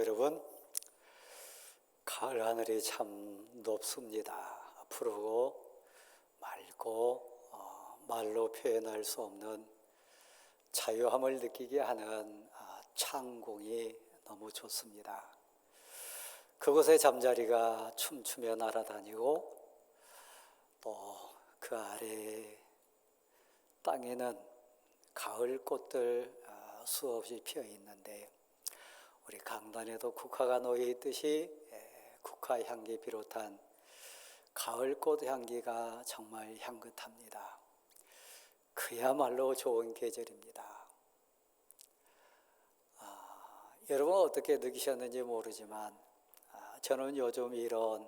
여러분, 가을 하늘이 참 높습니다. 푸르고 맑고 말로 표현할 수 없는 자유함을 느끼게 하는 창공이 너무 좋습니다. 그곳에 잠자리가 춤추며 날아다니고 또 그 아래 땅에는 가을 꽃들 수없이 피어 있는데 우리 강단에도 국화가 놓여 있듯이 국화 향기 비롯한 가을꽃 향기가 정말 향긋합니다. 그야말로 좋은 계절입니다. 여러분 어떻게 느끼셨는지 모르지만 저는 요즘 이런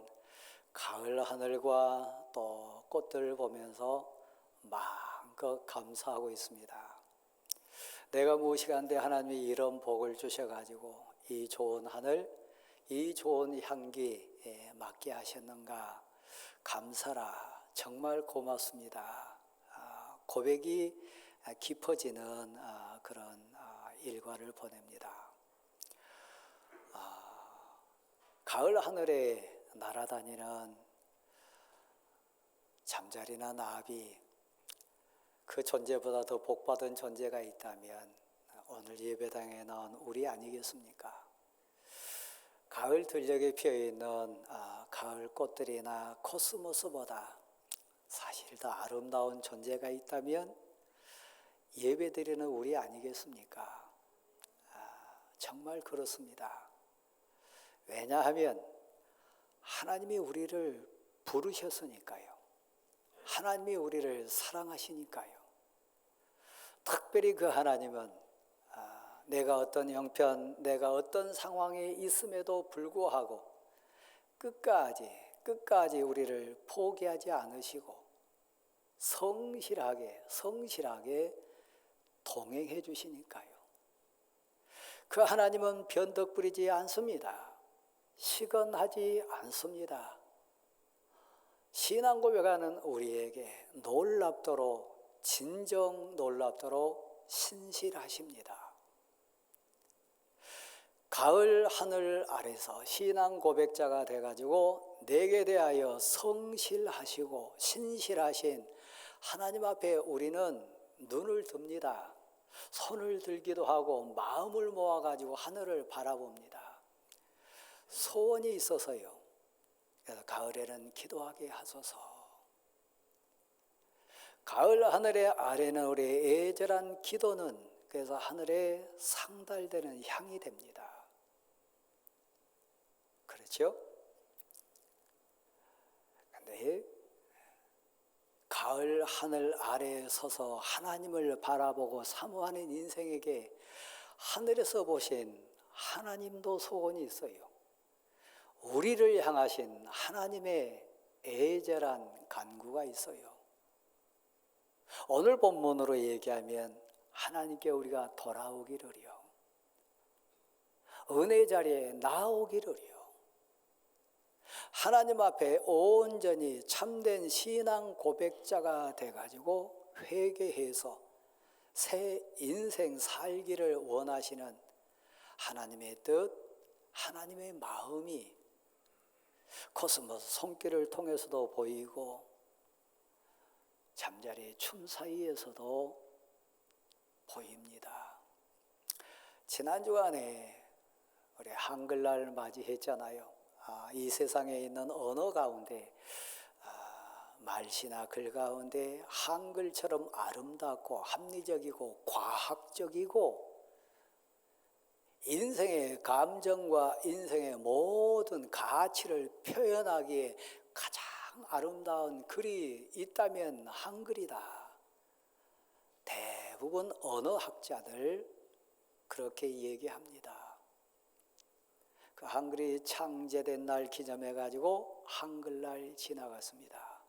가을 하늘과 또 꽃들을 보면서 마음껏 감사하고 있습니다. 내가 무엇이간데 하나님이 이런 복을 주셔가지고 이 좋은 하늘, 이 좋은 향기에 맞게 하셨는가 감사라. 정말 고맙습니다. 고백이 깊어지는 그런 일과를 보냅니다. 가을 하늘에 날아다니는 잠자리나 나비, 그 존재보다 더 복받은 존재가 있다면 오늘 예배당에 나온 우리 아니겠습니까? 가을 들녘에 피어있는 가을 꽃들이나 코스모스보다 사실 더 아름다운 존재가 있다면 예배드리는 우리 아니겠습니까? 정말 그렇습니다. 왜냐하면 하나님이 우리를 부르셨으니까요. 하나님이 우리를 사랑하시니까요. 특별히 그 하나님은 내가 어떤 형편, 내가 어떤 상황에 있음에도 불구하고 끝까지 우리를 포기하지 않으시고 성실하게 동행해 주시니까요. 그 하나님은 변덕 부리지 않습니다. 시건하지 않습니다. 신앙 고백하는 우리에게 진정 놀랍도록 신실하십니다. 가을 하늘 아래서 신앙 고백자가 돼가지고 내게 대하여 성실하시고 신실하신 하나님 앞에 우리는 눈을 듭니다. 손을 들기도 하고 마음을 모아가지고 하늘을 바라봅니다. 소원이 있어서요. 그래서 가을에는 기도하게 하소서. 가을 하늘의 아래는 우리의 애절한 기도는 그래서 하늘에 상달되는 향이 됩니다. 그렇죠? 그런데 가을 하늘 아래에 서서 하나님을 바라보고 사모하는 인생에게 하늘에서 보신 하나님도 소원이 있어요. 우리를 향하신 하나님의 애절한 간구가 있어요. 오늘 본문으로 얘기하면 하나님께 우리가 돌아오기를요. 은혜 자리에 나오기를요. 하나님 앞에 온전히 참된 신앙 고백자가 돼가지고 회개해서 새 인생 살기를 원하시는 하나님의 뜻, 하나님의 마음이 코스모스 손길을 통해서도 보이고 잠자리 춤 사이에서도 보입니다. 지난 주간에 우리 한글날 맞이했잖아요. 이 세상에 있는 언어 가운데 말시나 글 가운데 한글처럼 아름답고 합리적이고 과학적이고 인생의 감정과 인생의 모든 가치를 표현하기에 가장 아름다운 글이 있다면 한글이다. 대부분 언어학자들 그렇게 얘기합니다. 그 한글이 창제된 날 기념해가지고 한글날 지나갔습니다.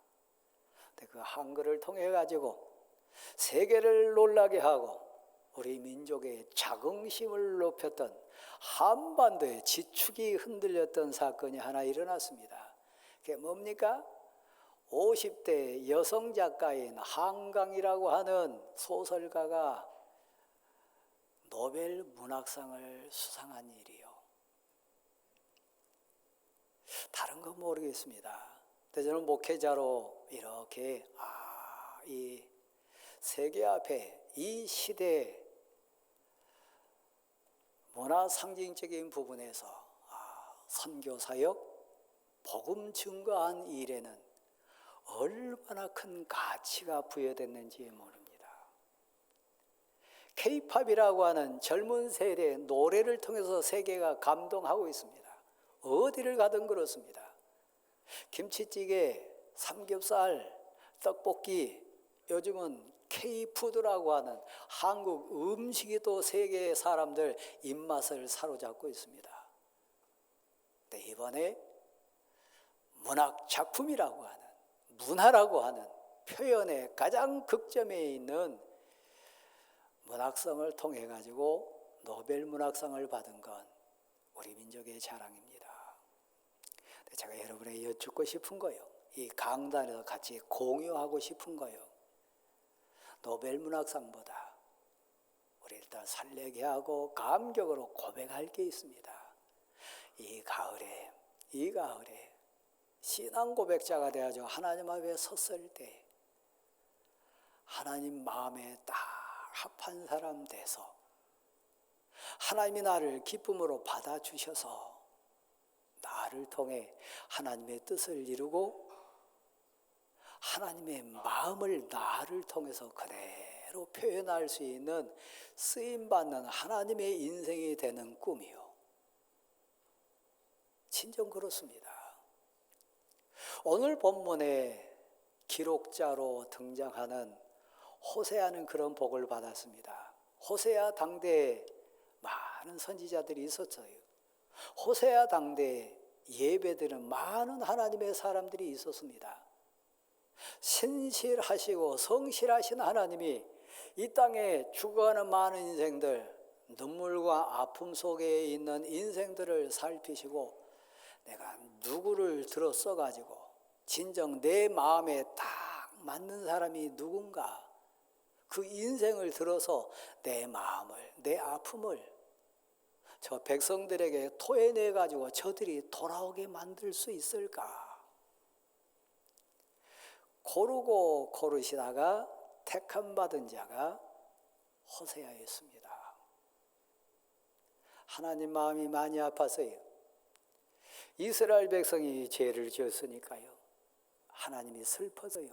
근데 그 한글을 통해가지고 세계를 놀라게 하고 우리 민족의 자긍심을 높였던 한반도의 지축이 흔들렸던 사건이 하나 일어났습니다. 그게 뭡니까? 50대 여성 작가인 한강이라고 하는 소설가가 노벨 문학상을 수상한 일이요. 다른 건 모르겠습니다. 근데 저는 목회자로 이렇게 이 세계 앞에 이 시대의 문화 상징적인 부분에서 선교 사역, 복음 증거한 일에는 얼마나 큰 가치가 부여됐는지 모릅니다. K-팝이라고 하는 젊은 세대의 노래를 통해서 세계가 감동하고 있습니다. 어디를 가든 그렇습니다. 김치찌개, 삼겹살, 떡볶이, 요즘은 K-푸드라고 하는 한국 음식이 또 세계의 사람들 입맛을 사로잡고 있습니다. 근데 이번에 문학 작품이라고 하는, 문화라고 하는 표현의 가장 극점에 있는 문학성을 통해 가지고 노벨 문학상을 받은 건 우리 민족의 자랑입니다. 제가 여러분에게 여쭙고 싶은 거요, 이 강단에서 같이 공유하고 싶은 거요, 노벨 문학상보다 우리 일단 설레게 하고 감격으로 고백할 게 있습니다. 이 가을에 신앙 고백자가 되어서 하나님 앞에 섰을 때 하나님 마음에 딱 합한 사람 돼서 하나님이 나를 기쁨으로 받아주셔서 나를 통해 하나님의 뜻을 이루고 하나님의 마음을 나를 통해서 그대로 표현할 수 있는 쓰임받는 하나님의 인생이 되는 꿈이요, 진정 그렇습니다. 오늘 본문에 기록자로 등장하는 호세아는 그런 복을 받았습니다. 호세아 당대에 많은 선지자들이 있었어요. 호세아 당대에 예배드리는 많은 하나님의 사람들이 있었습니다. 신실하시고 성실하신 하나님이 이 땅에 죽어가는 많은 인생들, 눈물과 아픔 속에 있는 인생들을 살피시고 내가 누구를 들어 써가지고 진정 내 마음에 딱 맞는 사람이 누군가, 그 인생을 들어서 내 마음을, 내 아픔을 저 백성들에게 토해내 가지고 저들이 돌아오게 만들 수 있을까? 고르고 고르시다가 택함 받은 자가 호세아였습니다. 하나님 마음이 많이 아파서요. 이스라엘 백성이 죄를 지었으니까요. 하나님이 슬퍼서요.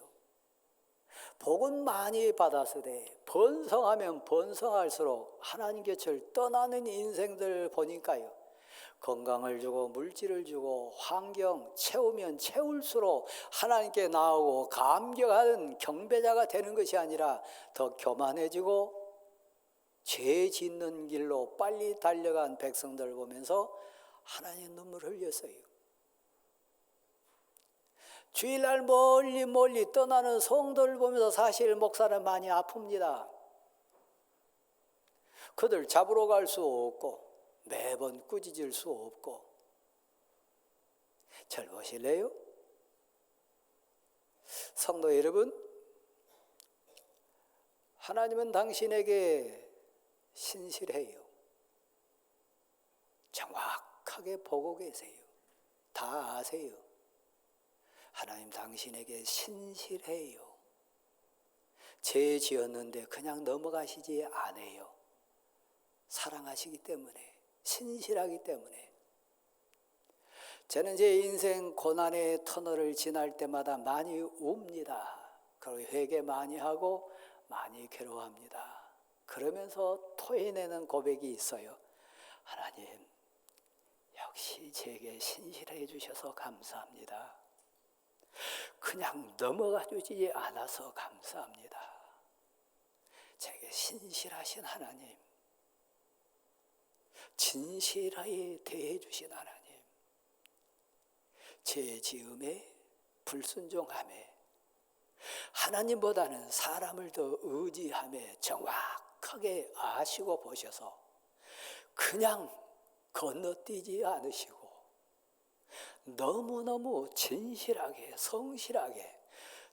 복은 많이 받았으되 번성하면 번성할수록 하나님 곁을 떠나는 인생들 보니까요, 건강을 주고 물질을 주고 환경 채우면 채울수록 하나님께 나오고 감격하는 경배자가 되는 것이 아니라 더 교만해지고 죄 짓는 길로 빨리 달려간 백성들을 보면서 하나님 눈물을 흘렸어요. 주일날 멀리 떠나는 성도를 보면서 사실 목사는 많이 아픕니다. 그들 잡으러 갈 수 없고 매번 꾸짖을 수 없고. 절 보실래요? 성도 여러분, 하나님은 당신에게 신실해요. 정확하게 보고 계세요. 다 아세요. 하나님 당신에게 신실해요. 죄 지었는데 그냥 넘어가시지 않아요. 사랑하시기 때문에, 신실하기 때문에. 저는 제 인생 고난의 터널을 지날 때마다 많이 웁니다. 그리고 회개 많이 하고 많이 괴로워합니다. 그러면서 토해내는 고백이 있어요. 하나님, 역시 제게 신실해 주셔서 감사합니다. 그냥 넘어가 주지 않아서 감사합니다. 제게 신실하신 하나님, 진실하게 대해 주신 하나님, 제 지음에 불순종함에 하나님보다는 사람을 더 의지함에 정확하게 아시고 보셔서 그냥 건너뛰지 않으시고 너무너무 진실하게 성실하게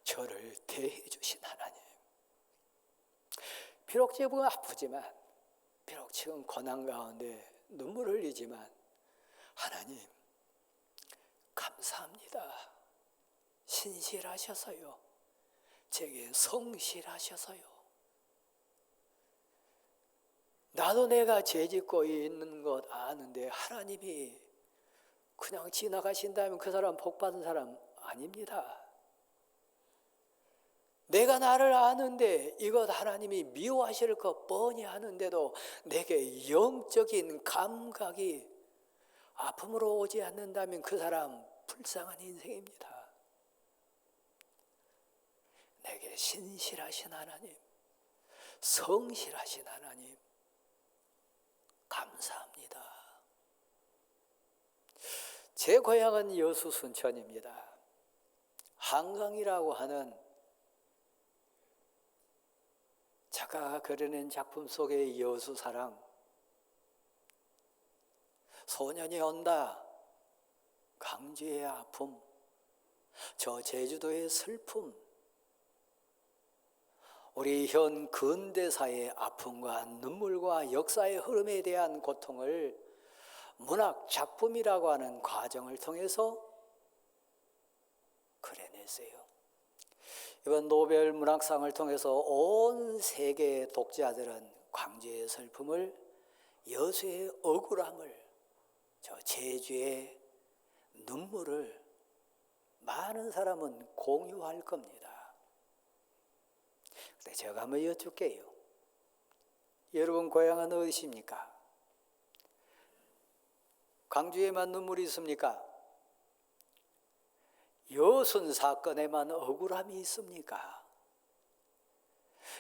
저를 대해 주신 하나님, 비록 지금 아프지만, 비록 지금 고난 가운데 눈물 흘리지만 하나님 감사합니다. 신실하셔서요. 제게 성실하셔서요. 나도 내가 죄짓고 있는 것 아는데 하나님이 그냥 지나가신다면 그 사람 복 받은 사람 아닙니다. 내가 나를 아는데 이것 하나님이 미워하실 것 뻔히 아는데도 내게 영적인 감각이 아픔으로 오지 않는다면 그 사람 불쌍한 인생입니다. 내게 신실하신 하나님, 성실하신 하나님 감사합니다. 제 고향은 여수 순천입니다. 한강이라고 하는 작가가 그려낸 작품 속의 여수 사랑, 소년이 온다, 강주의 아픔, 저 제주도의 슬픔, 우리 현 근대사의 아픔과 눈물과 역사의 흐름에 대한 고통을 문학 작품이라고 하는 과정을 통해서 그려냈어요. 이번 노벨 문학상을 통해서 온 세계 독자들은 광주의 슬픔을, 여수의 억울함을, 저 제주의 눈물을 많은 사람은 공유할 겁니다. 근데 제가 한번 여쭐게요. 여러분 고향은 어디십니까? 광주에만 눈물이 있습니까? 여순 사건에만 억울함이 있습니까?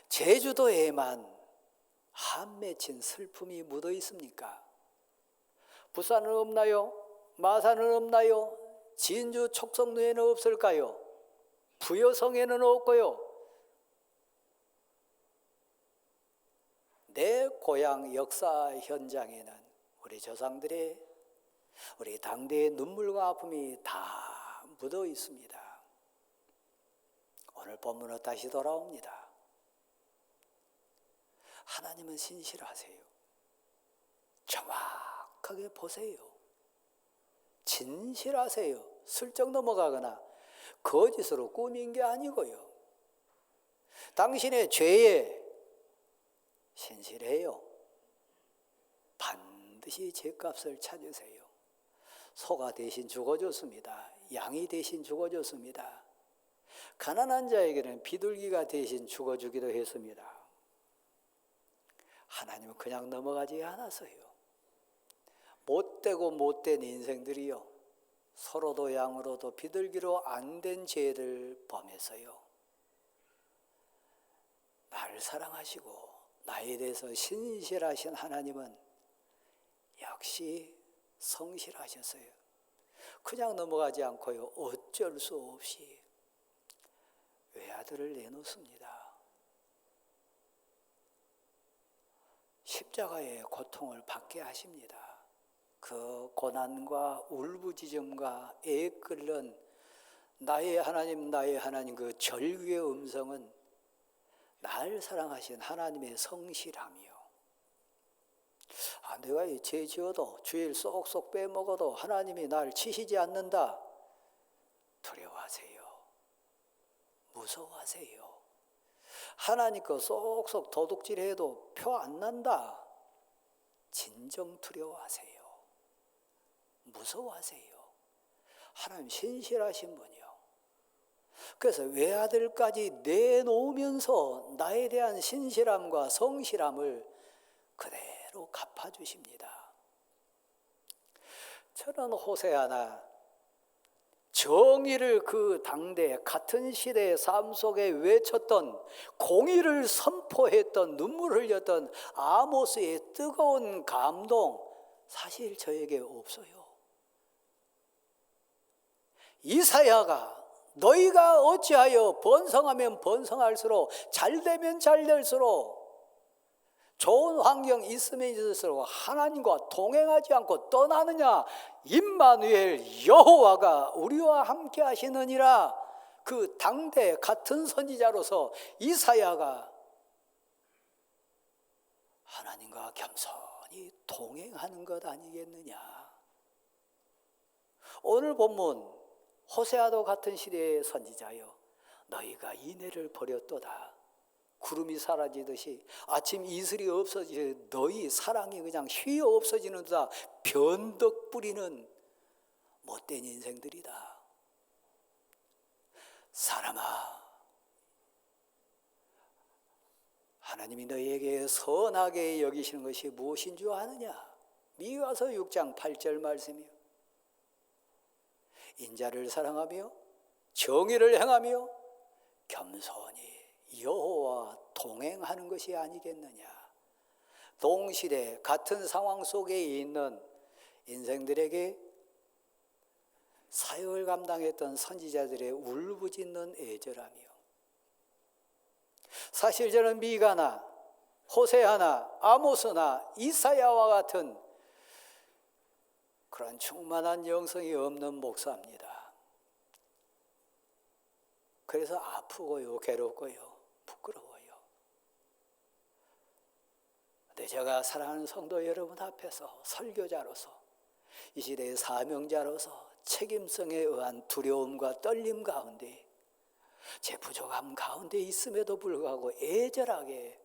제주도에만 한 맺힌 슬픔이 묻어 있습니까? 부산은 없나요? 마산은 없나요? 진주 촉성루에는 없을까요? 부여성에는 없고요. 내 고향 역사 현장에는 우리 조상들의, 우리 당대의 눈물과 아픔이 다 묻어 있습니다. 오늘 본문으로 다시 돌아옵니다. 하나님은 신실하세요. 정확하게 보세요. 진실하세요. 슬쩍 넘어가거나 거짓으로 꾸민 게 아니고요. 당신의 죄에 신실해요. 반드시 죄값을 찾으세요. 소가 대신 죽어줬습니다. 양이 대신 죽어줬습니다. 가난한 자에게는 비둘기가 대신 죽어주기도 했습니다. 하나님은 그냥 넘어가지 않았어요. 못되고 못된 인생들이요, 소로도 양으로도 비둘기로 안 된 죄를 범했어요. 나를 사랑하시고 나에 대해서 신실하신 하나님은 역시 성실하셨어요. 그냥 넘어가지 않고요, 어쩔 수 없이 외아들을 내놓습니다. 십자가의 고통을 받게 하십니다. 그 고난과 울부짖음과 애에 끓는 나의 하나님 그 절규의 음성은 날 사랑하신 하나님의 성실함이요. 내가 죄 지어도 주일 쏙쏙 빼먹어도 하나님이 날 치시지 않는다. 두려워하세요. 무서워하세요. 하나님 거 쏙쏙 도둑질해도 표 안 난다. 진정 두려워하세요. 무서워하세요. 하나님 신실하신 분이요. 그래서 외아들까지 내놓으면서 나에 대한 신실함과 성실함을 그대로 갚아주십니다. 저는 호세아나 정의를 그 당대 같은 시대의 삶 속에 외쳤던, 공의를 선포했던, 눈물 흘렸던 아모스의 뜨거운 감동 사실 저에게 없어요. 이사야가 너희가 어찌하여 번성하면 번성할수록, 잘되면 잘될수록, 좋은 환경 있으면 있을수록 하나님과 동행하지 않고 떠나느냐? 임마누엘 여호와가 우리와 함께 하시느니라. 그 당대 같은 선지자로서 이사야가 하나님과 겸손히 동행하는 것 아니겠느냐? 오늘 본문 호세아도 같은 시대의 선지자여, 너희가 인애를 버렸도다. 구름이 사라지듯이 아침 이슬이 없어지듯이 너희 사랑이 그냥 휘어 없어지는도다. 변덕 부리는 못된 인생들이다. 사람아, 하나님이 너희에게 선하게 여기시는 것이 무엇인 줄 아느냐? 미가서 6장 8절 말씀이요. 인자를 사랑하며 정의를 행하며 겸손히 여호와와 동행하는 것이 아니겠느냐. 동시대 같은 상황 속에 있는 인생들에게 사역을 감당했던 선지자들의 울부짖는 애절함이요. 사실 저는 미가나 호세아나 아모스나 이사야와 같은 그런 충만한 영성이 없는 목사입니다. 그래서 아프고요, 괴롭고요, 부끄러워요. 근데 제가 사랑하는 성도 여러분 앞에서 설교자로서, 이 시대의 사명자로서 책임성에 의한 두려움과 떨림 가운데, 제 부족함 가운데 있음에도 불구하고 애절하게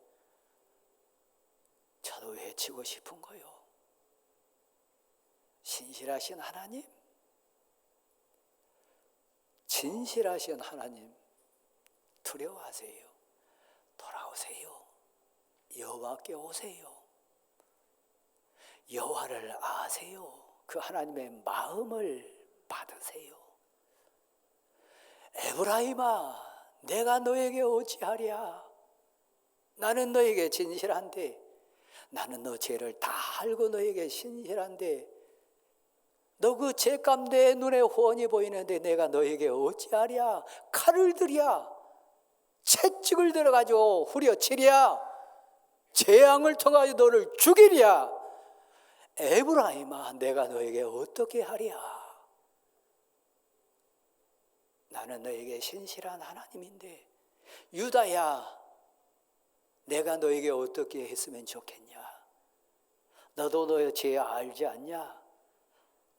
저도 외치고 싶은 거요. 신실하신 하나님, 진실하신 하나님, 두려워하세요. 돌아오세요. 여호와께 오세요. 여호와를 아세요. 그 하나님의 마음을 받으세요. 에브라임아, 내가 너에게 어찌하랴? 나는 너에게 진실한데, 나는 너 죄를 다 알고 너에게 신실한데, 너 그 죄값 내 눈에 훤히 보이는데 내가 너에게 어찌하랴? 칼을 들이야, 채찍을 들어가지고 후려치랴, 재앙을 통하여 너를 죽이랴. 에브라임아, 내가 너에게 어떻게 하랴? 나는 너에게 신실한 하나님인데, 유다야, 내가 너에게 어떻게 했으면 좋겠냐? 너도 너의 죄 알지 않냐?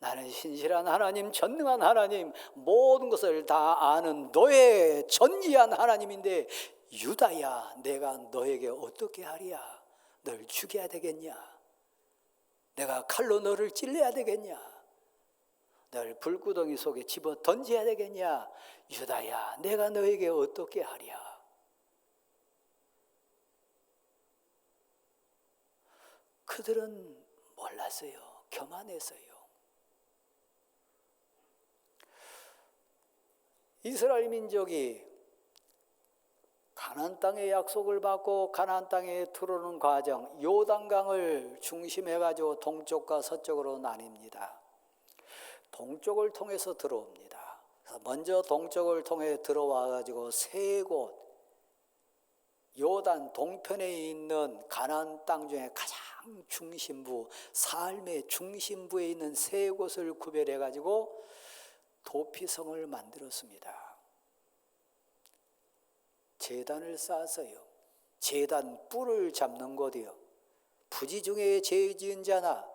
나는 신실한 하나님, 전능한 하나님, 모든 것을 다 아는 너의 전지한 하나님인데, 유다야, 내가 너에게 어떻게 하랴? 널 죽여야 되겠냐? 내가 칼로 너를 찔러야 되겠냐? 널 불구덩이 속에 집어 던져야 되겠냐? 유다야, 내가 너에게 어떻게 하랴? 그들은 몰랐어요. 교만했어요. 이스라엘 민족이 가나안 땅의 약속을 받고 가나안 땅에 들어오는 과정, 요단강을 중심해 가지고 동쪽과 서쪽으로 나뉩니다. 동쪽을 통해서 들어옵니다. 그래서 먼저 동쪽을 통해 들어와 가지고 세 곳, 요단 동편에 있는 가나안 땅 중에 가장 중심부, 삶의 중심부에 있는 세 곳을 구별해 가지고 도피성을 만들었습니다. 제단을 쌓았어요. 제단 뿔을 잡는 곳이요. 부지 중에 죄 지은 자나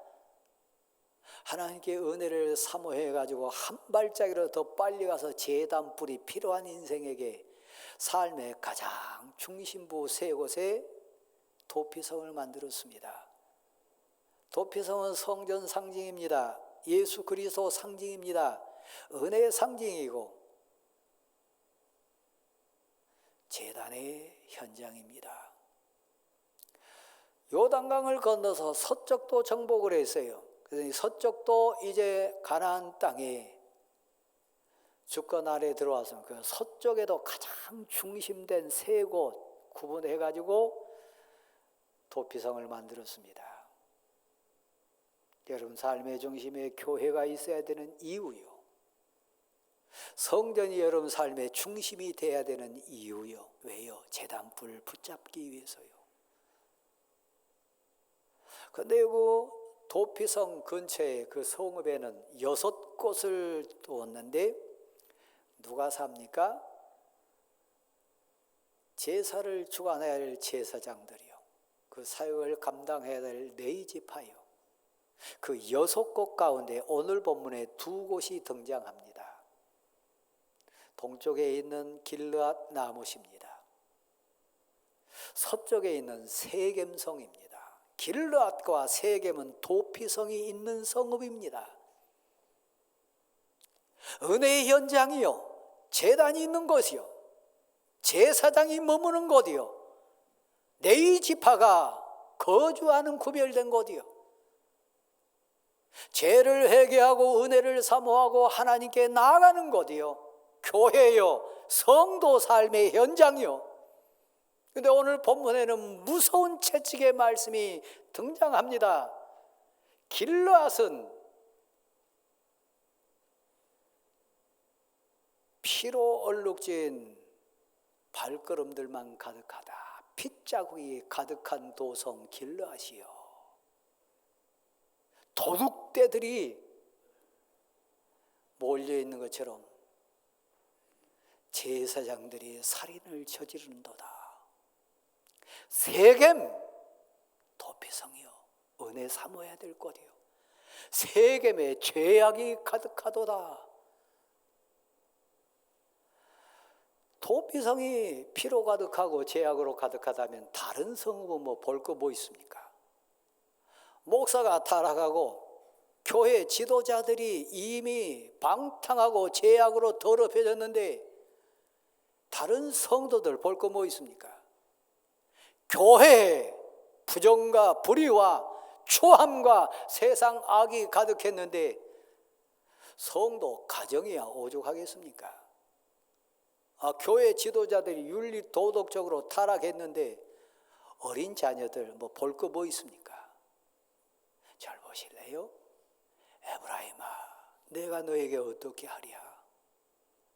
하나님께 은혜를 사모해 가지고 한 발짝이라도 더 빨리 가서 제단 뿔이 필요한 인생에게 삶의 가장 중심부 세 곳에 도피성을 만들었습니다. 도피성은 성전 상징입니다. 예수 그리스도 상징입니다. 은혜의 상징이고 제단의 현장입니다. 요단강을 건너서 서쪽도 정복을 했어요. 그래서 서쪽도 이제 가나안 땅에 주권 아래 들어와서 그 서쪽에도 가장 중심된 세 곳 구분해 가지고 도피성을 만들었습니다. 여러분, 삶의 중심에 교회가 있어야 되는 이유요. 성전이 여러분 삶의 중심이 돼야 되는 이유요. 왜요? 제단불 붙잡기 위해서요. 그런데 그 도피성 근처에 그 성읍에는 6곳을 두었는데 누가 삽니까? 제사를 주관해야 할 제사장들이요. 그 사역을 감당해야 될 레위 지파요. 그 6곳 가운데 오늘 본문에 2곳이 등장합니다. 동쪽에 있는 길르앗 나못입니다. 서쪽에 있는 세겜성입니다. 길르앗과 세겜은 도피성이 있는 성읍입니다. 은혜의 현장이요, 제단이 있는 곳이요, 제사장이 머무는 곳이요, 레위 지파가 거주하는 구별된 곳이요, 죄를 회개하고 은혜를 사모하고 하나님께 나아가는 곳이요, 교회요, 성도 삶의 현장이요. 근데 오늘 본문에는 무서운 채찍의 말씀이 등장합니다. 길르앗은 피로 얼룩진 발걸음들만 가득하다. 핏자국이 가득한 도성 길르앗이요, 도둑떼들이 몰려있는 것처럼 제사장들이 살인을 저지른도다. 세겜, 도피성이요, 은혜 사모해야 될 곳이요, 세겜에 죄악이 가득하도다. 도피성이 피로 가득하고 죄악으로 가득하다면 다른 성읍은 뭐 볼 거 뭐 있습니까? 목사가 타락하고 교회 지도자들이 이미 방탕하고 죄악으로 더럽혀졌는데 다른 성도들 볼 거 뭐 있습니까? 교회에 부정과 불의와 추함과 세상 악이 가득했는데 성도 가정이야 오죽하겠습니까? 교회 지도자들이 윤리 도덕적으로 타락했는데 어린 자녀들 뭐 볼 거 뭐 있습니까? 잘 보실래요? 에브라임아, 내가 너에게 어떻게 하랴?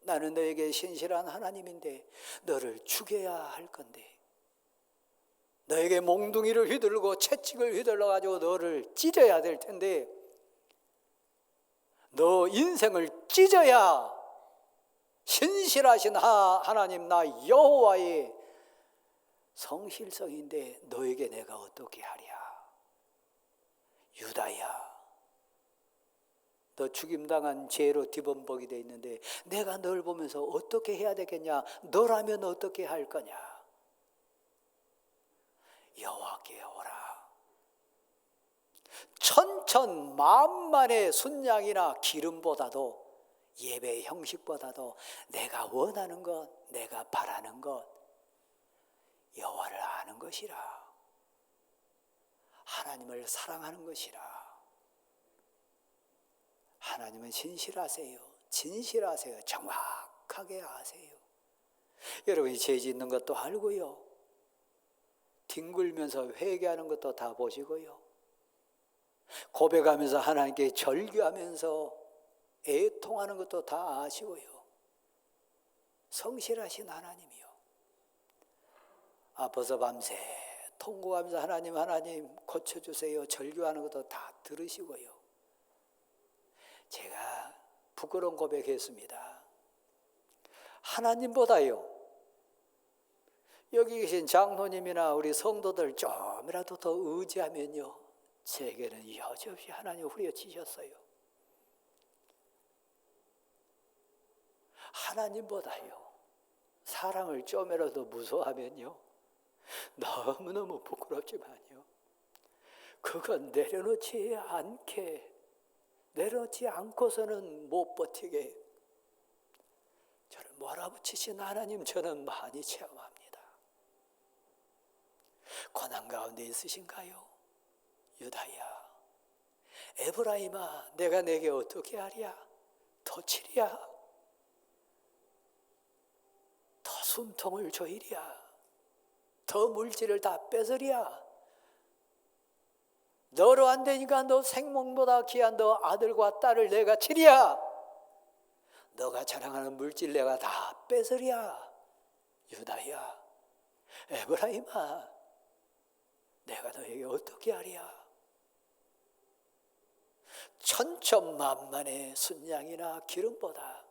나는 너에게 신실한 하나님인데 너를 죽여야 할 건데, 너에게 몽둥이를 휘둘고 채찍을 휘둘러 가지고 너를 찢어야 될 텐데, 너 인생을 찢어야 신실하신 하나님 나 여호와의 성실성인데 너에게 내가 어떻게 하랴? 유다야, 너 죽임당한 죄로 뒤범벅이 돼 있는데 내가 널 보면서 어떻게 해야 되겠냐? 너라면 어떻게 할 거냐? 여호와께 오라. 천천만만의 순양이나 기름보다도, 예배 형식보다도 내가 원하는 것, 내가 바라는 것, 여호와를 아는 것이라. 하나님을 사랑하는 것이라. 하나님은 신실하세요. 진실하세요. 정확하게 아세요. 여러분이 죄 짓는 것도 알고요, 뒹굴면서 회개하는 것도 다 보시고요, 고백하면서 하나님께 절규하면서 애통하는 것도 다 아시고요, 성실하신 하나님이요. 아파서 밤새 통곡하면서 하나님 고쳐주세요 절규하는 것도 다 들으시고요. 제가 부끄러운 고백했습니다. 하나님보다요, 여기 계신 장로님이나 우리 성도들 좀이라도 더 의지하면요, 제게는 여지없이 하나님 후려치셨어요. 하나님보다요, 사랑을 좀이라도 무서워하면요, 너무너무 부끄럽지만요, 그건 내려놓지 않고서는 못 버티게 저를 몰아붙이신 하나님, 저는 많이 체험합니다. 고난 가운데 있으신가요? 유다야, 에브라임아, 내가 내게 어떻게 하랴? 더 치랴? 더 숨통을 조이랴? 더 물질을 다 뺏으랴? 너로 안 되니까 너 생명보다 귀한 너 아들과 딸을 내가 치랴? 너가 자랑하는 물질 내가 다 뺏으랴? 유다야, 에브라임아, 내가 너에게 어떻게 하랴? 천천만만의 순양이나 기름보다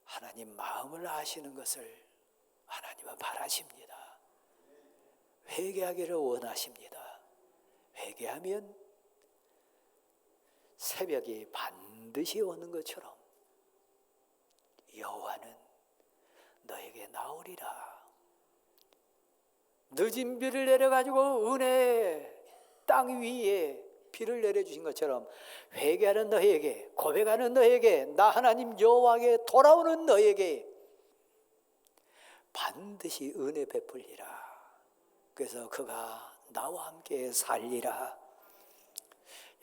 하나님 마음을 아시는 것을 하나님은 바라십니다. 회개하기를 원하십니다. 회개하면 새벽이 반드시 오는 것처럼 여호와는 너에게 나오리라. 늦은 비를 내려가지고 은혜의 땅 위에 비를 내려주신 것처럼 회개하는 너에게, 고백하는 너에게, 나 하나님 여호와에게 돌아오는 너에게 반드시 은혜 베풀리라. 그래서 그가 나와 함께 살리라.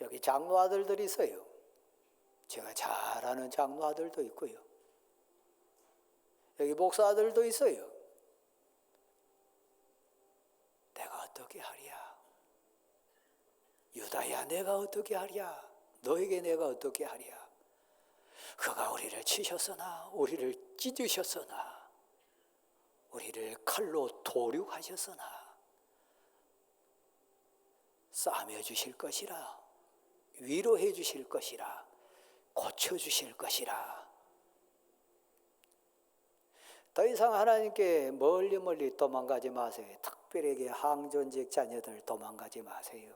여기 장로 아들들이 있어요. 제가 잘 아는 장로 아들도 있고요. 여기 목사 아들도 있어요. 내가 어떻게 하랴? 유다야, 내가 어떻게 하랴? 너에게 내가 어떻게 하랴? 그가 우리를 치셨으나, 우리를 찢으셨으나, 우리를 칼로 도륙하셨으나 싸매 주실 것이라, 위로해 주실 것이라, 고쳐 주실 것이라. 더 이상 하나님께 멀리 도망가지 마세요. 특별하게 항존직 자녀들 도망가지 마세요.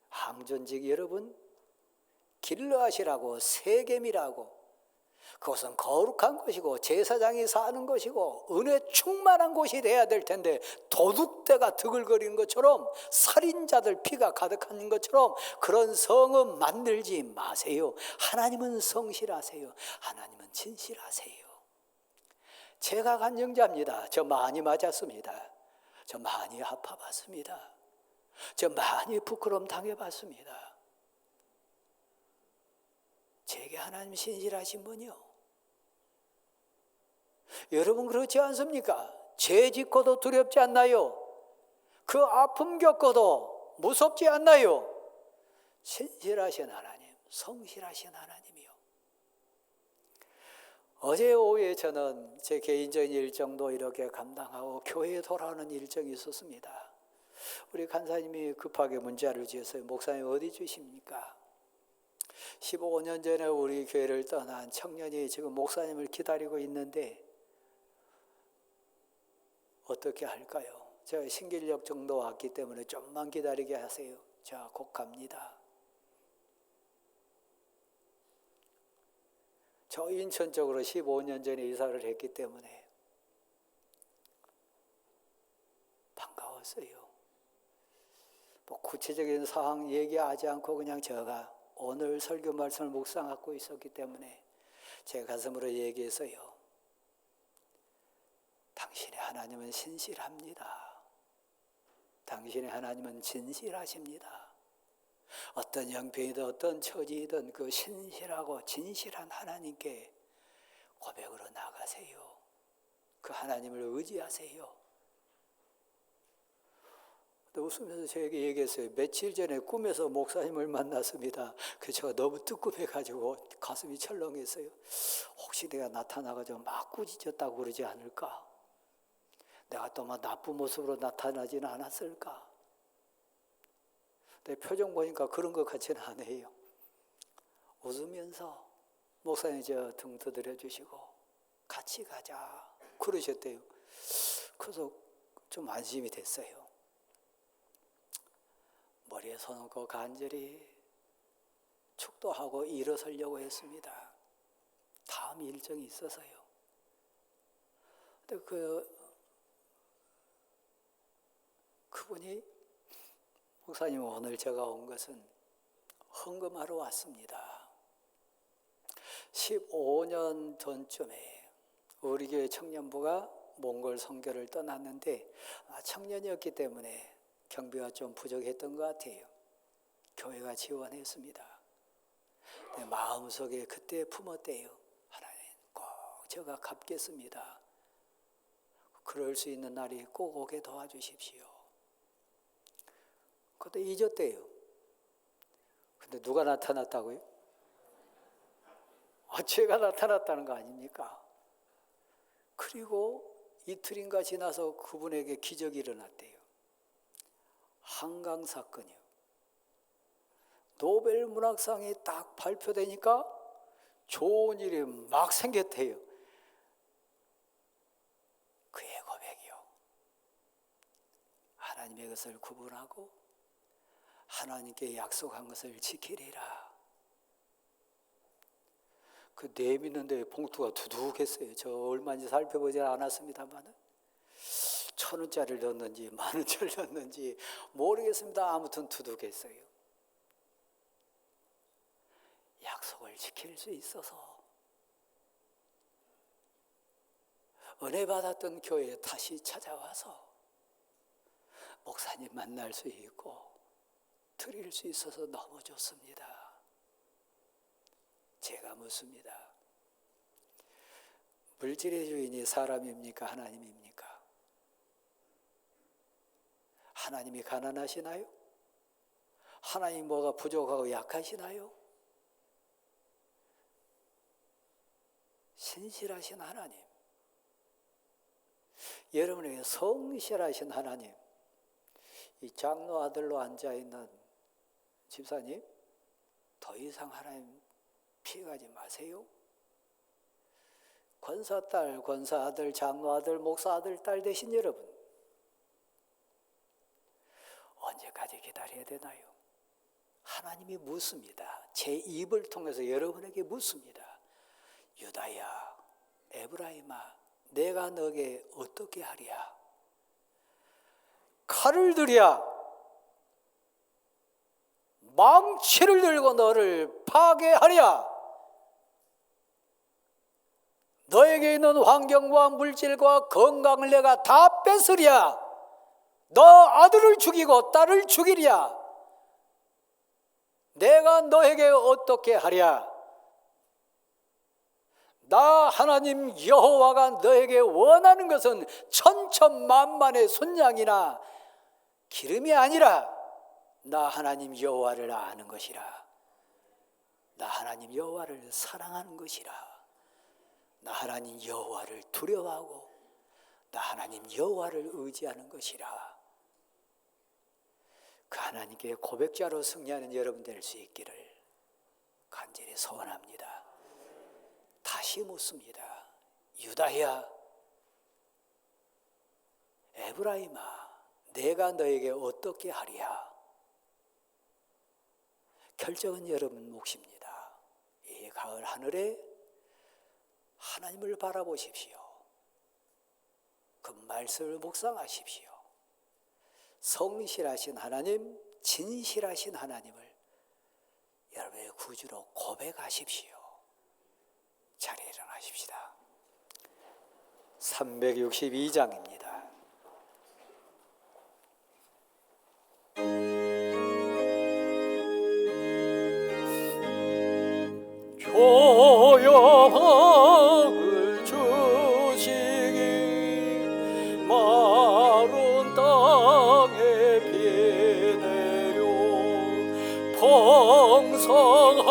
항존직 여러분, 길러하시라고, 세겜이라고, 그것은 거룩한 곳이고 제사장이 사는 곳이고 은혜 충만한 곳이 돼야 될 텐데, 도둑대가 드글거리는 것처럼, 살인자들 피가 가득한 것처럼 그런 성은 만들지 마세요. 하나님은 성실하세요. 하나님은 진실하세요. 제가 간증자입니다. 저 많이 맞았습니다. 저 많이 아파봤습니다. 저 많이 부끄러움 당해봤습니다. 제게 하나님 신실하신 분이요. 여러분 그렇지 않습니까? 죄 짓고도 두렵지 않나요? 그 아픔 겪어도 무섭지 않나요? 신실하신 하나님, 성실하신 하나님이요. 어제 오후에 저는 제 개인적인 일정도 이렇게 감당하고 교회에 돌아오는 일정이 있었습니다. 우리 간사님이 급하게 문자를 주셨어요. 목사님 어디 주십니까? 15년 전에 우리 교회를 떠난 청년이 지금 목사님을 기다리고 있는데 어떻게 할까요? 제가 신길역 정도 왔기 때문에 좀만 기다리게 하세요. 자, 곧 갑니다. 저 인천 쪽으로 15년 전에 이사를 했기 때문에 반가웠어요. 뭐 구체적인 사항 얘기하지 않고 그냥 제가 오늘 설교 말씀을 묵상하고 있었기 때문에 제 가슴으로 얘기했어요. 당신의 하나님은 신실합니다. 당신의 하나님은 진실하십니다. 어떤 형편이든 어떤 처지이든 그 신실하고 진실한 하나님께 고백으로 나가세요. 그 하나님을 의지하세요. 웃으면서 저에게 얘기했어요. 며칠 전에 꿈에서 목사님을 만났습니다. 그래서 제가 너무 뜨끔해가지고 가슴이 철렁했어요. 혹시 내가 나타나가지고 막 꾸짖었다고 그러지 않을까? 내가 또 막 나쁜 모습으로 나타나지는 않았을까? 내 표정 보니까 그런 것 같지는 않아요. 웃으면서 목사님 저 등 두드려 주시고 같이 가자 그러셨대요. 그래서 좀 안심이 됐어요. 머리에 손 얹고 간절히 축도하고 일어서려고 했습니다. 다음 일정이 있어서요. 근데 그분이 목사님 오늘 제가 온 것은 헌금하러 왔습니다. 15년 전쯤에 우리 교회 청년부가 몽골 선교를 떠났는데 청년이었기 때문에 경비가 좀 부족했던 것 같아요. 교회가 지원했습니다. 내 마음속에 그때 품었대요. 하나님 꼭 제가 갚겠습니다. 그럴 수 있는 날이 꼭 오게 도와주십시오. 그때 잊었대요. 근데 누가 나타났다고요? 제가 나타났다는 거 아닙니까? 그리고 이틀인가 지나서 그분에게 기적이 일어났대요. 한강 사건이요. 노벨 문학상이 딱 발표되니까 좋은 일이 막 생겼대요. 그의 고백이요. 하나님의 것을 구분하고 하나님께 약속한 것을 지키리라. 그 내미는데 봉투가 두둑했어요. 저 얼마인지 살펴보지 않았습니다만 1,000원짜리를 넣었는지 10,000원짜리를 넣었는지 모르겠습니다. 아무튼 두둑했어요. 약속을 지킬 수 있어서 은혜 받았던 교회에 다시 찾아와서 목사님 만날 수 있고 드릴 수 있어서 너무 좋습니다. 제가 묻습니다. 물질의 주인이 사람입니까? 하나님입니까? 하나님이 가난하시나요? 하나님 뭐가 부족하고 약하시나요? 신실하신 하나님, 여러분에게 성실하신 하나님, 이 장로 아들로 앉아있는 집사님, 더 이상 하나님 피해가지 마세요. 권사딸, 권사아들, 장로아들, 목사아들, 딸 되신 여러분, 언제까지 기다려야 되나요? 하나님이 묻습니다. 제 입을 통해서 여러분에게 묻습니다. 유다야, 에브라임아, 내가 너에게 어떻게 하랴? 칼을 들이야, 망치를 들고 너를 파괴하랴? 너에게 있는 환경과 물질과 건강을 내가 다 뺏으랴? 너 아들을 죽이고 딸을 죽이랴? 내가 너에게 어떻게 하랴? 나 하나님 여호와가 너에게 원하는 것은 천천만만의 순양이나 기름이 아니라 나 하나님 여호와를 아는 것이라. 나 하나님 여호와를 사랑하는 것이라. 나 하나님 여호와를 두려워하고 나 하나님 여호와를 의지하는 것이라. 그 하나님께 고백자로 승리하는 여러분 될 수 있기를 간절히 소원합니다. 다시 묻습니다. 유다야, 에브라임아, 내가 너에게 어떻게 하랴? 결정은 여러분 몫입니다. 이 가을 하늘에 하나님을 바라보십시오. 그 말씀을 묵상하십시오. 성실하신 하나님, 진실하신 하나님을 여러분의 구주로 고백하십시오. 자리에 일어나십시다. 362장입니다. 조용을 주시기 마른 땅에 비 내려 풍성한